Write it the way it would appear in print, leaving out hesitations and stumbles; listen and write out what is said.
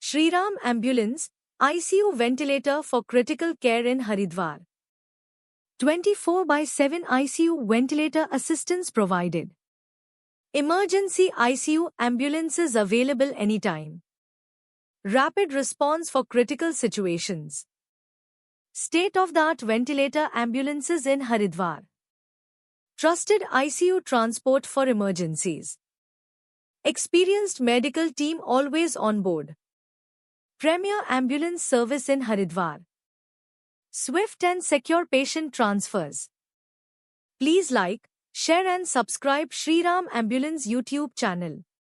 Shriram Ambulance, ICU ventilator for critical care in Haridwar. 24/7 ICU ventilator assistance provided. Emergency ICU ambulances available anytime. Rapid response for critical situations. State-of-the-art ventilator ambulances in Haridwar. Trusted ICU transport for emergencies. Experienced medical team always on board. Premier ambulance service in Haridwar. Swift and secure patient transfers. Please like, share and subscribe Shriram Ambulance YouTube channel.